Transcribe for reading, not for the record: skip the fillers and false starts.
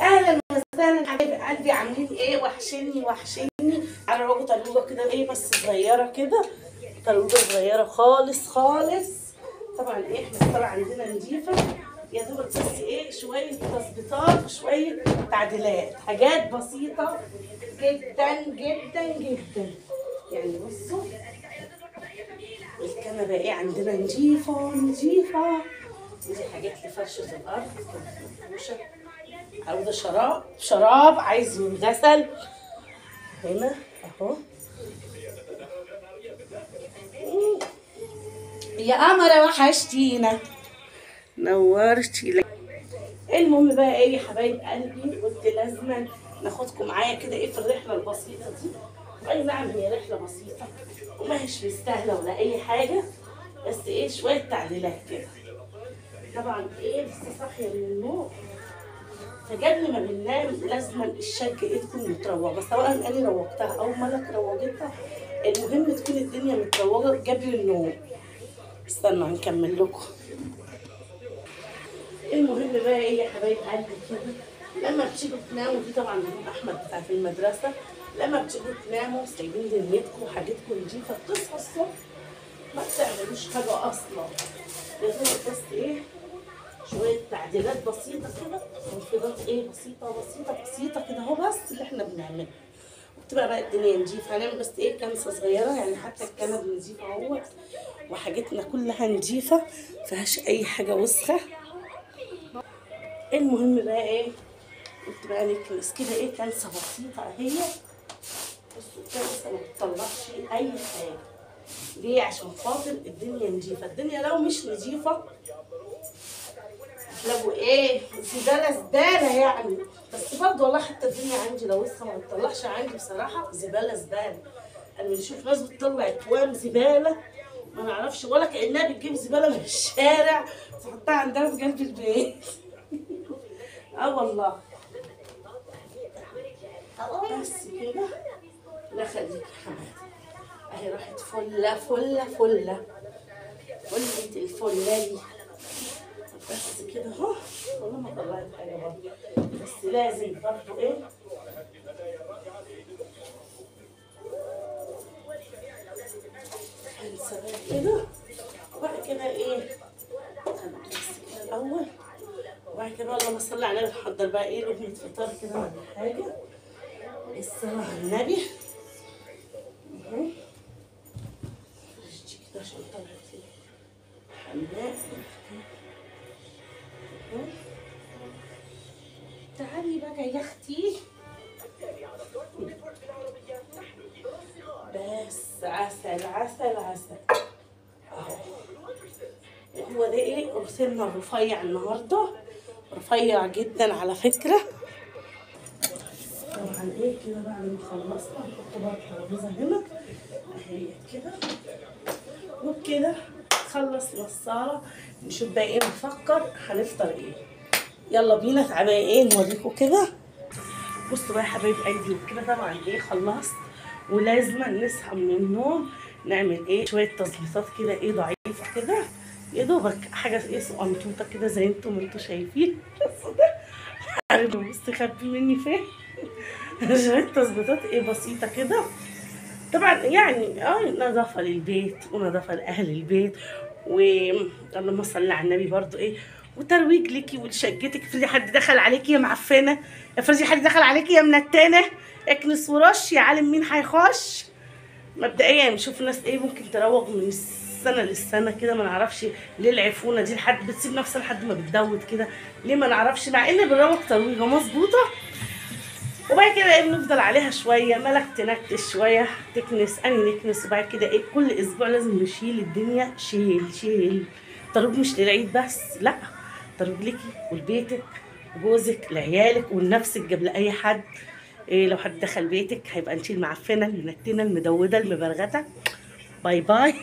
اهلا وسهلا حبايب قلبي، عاملين ايه؟ وحشني على رواقه طلوقه كده، ايه بس صغيره كده، طلوقه صغيره خالص خالص. طبعا ايه احنا الصاله عندنا نضيفه، يا دوبك بس ايه شويه تظبيطات وشويه تعديلات، حاجات بسيطه جدا جدا جدا. يعني بصوا الكنبه ايه عندنا نضيفه. دي حاجات لفرشه الارض مفروشه، او ده شراب عايز ينغسل هنا اهو. يا قمرة وحشتينا، نورتي. المهم بقى ايه يا حبايب قلبي، قلت لازم ناخدكم معايا كده ايه في الرحله البسيطه دي. اي نعم هي رحله بسيطه وما هيش مستاهله ولا اي حاجه، بس ايه شويه تعديلات كده. طبعا ايه لسه صاحيه من النوم، فقبل ما بننام لازم الشقه ايه تكون متروقه، سواء انا روقتها او ملك روقتها، المهم تكون الدنيا متروقه قبل النوم. استنوا هنكمل لكم. المهم بقى ايه يا حبايب قلبي كده، لما بتيجوا تناموا دي طبعا بنقول احمد بتاعت المدرسه، لما بتيجوا تناموا سايبين دنيتكم وحاجتكم نضيفه، بتصحوا الصبح ما بتعملوش حاجه اصلا، لازم بس ايه شويه تعديلات بسيطه كده، تنفيذات ايه بسيطه كده اهو، بس اللي احنا بنعمله وبتبقى بقى الدنيا نضيفه. هنعمل بس ايه كنسه صغيره، يعني حتى الكنب نضيف اهوت وحاجتنا كلها نضيفه مفيهاش اي حاجه وسخه. المهم بقى ايه قلت بقى نكنس كده ايه كنسه بسيطه اهي. بصوا الكنسه ما بتطلعش اي حاجه، ليه؟ عشان خاطر الدنيا نضيفه. الدنيا لو مش نضيفه هتلاقوا ايه زباله يعني. بس برضه والله حتى الدنيا عندي لو وسخه ما بتطلعش عندي بصراحه زباله. انا بنشوف ناس بتطلع اكوام زباله ما نعرفش، ولا كانها بتجيب زباله من الشارع تحطها عندها في قلب البيت. اه والله. بس كده لا خليكي يا حماتي اهي راحت فله انت الفله دي. بس كده اهو والله ما طلعت حاجه برضه، بس لازم برضه ايه هنسى بقى كده. وبعد كده ايه بس كده الاول، وبعد كده اللهم صل على النبي نحضر بقى ايه لقمه فطار كده ولا حاجه. الصلاه على النبي اهو. كده عشان طلعت حمام. تعالي بقى يا اختي، بس عسل اهو. هو ده ايه ارسلنا الرفيع النهارده، رفيع جدا على فكره. طبعا ايه كده بعد ما خلصنا نحط بقى الترابيزه هنا اهي كده، وبكده خلصنا الصاله. نشوف بقى ايه نفكر هنفطر ايه. يلا بينا تعالى ايه نوريكم كده. بصوا بقى يا حبايب قلبي وكده طبعا ايه خلصت، ولازم نصحى من النوم نعمل ايه شويه تظبيطات كده ايه ضعيفه كده، يا دوبك حاجه ايه صغنطوطه كده زي انتوا شايفين. بصوا ده عارف مستخبي مني فين. شويه تظبيطات ايه بسيطه كده. طبعا يعني نظافه للبيت ونظافه لاهل البيت، واللهم صل على النبي برضو ايه وترويج ليكي ولشقتك. افرضي حد دخل عليكي يا معفنه، افرضي حد دخل عليكي يا منتنه، اكنس ورش يا عالم مين هيخش. مبدئيا نشوف الناس ايه ممكن تروج من السنه للسنه كده، ما نعرفش ليه العفونه دي لحد بتسيب نفسها لحد ما بتدود كده، ليه ما نعرفش، مع ان بنروج ترويجه مظبوطه. وبعد كده ايه بنفضل عليها شويه، ملك تنكش شويه تكنس اني نكنس. وبعد كده ايه كل اسبوع لازم نشيل الدنيا، شيل. تروج مش للعيد بس، لا تروج ليكي ولبيتك وجوزك لعيالك ولنفسك قبل اي حد. إيه لو حد دخل بيتك هيبقى نشيل معفنه المنتنه المدوده المبرغته. باي باي.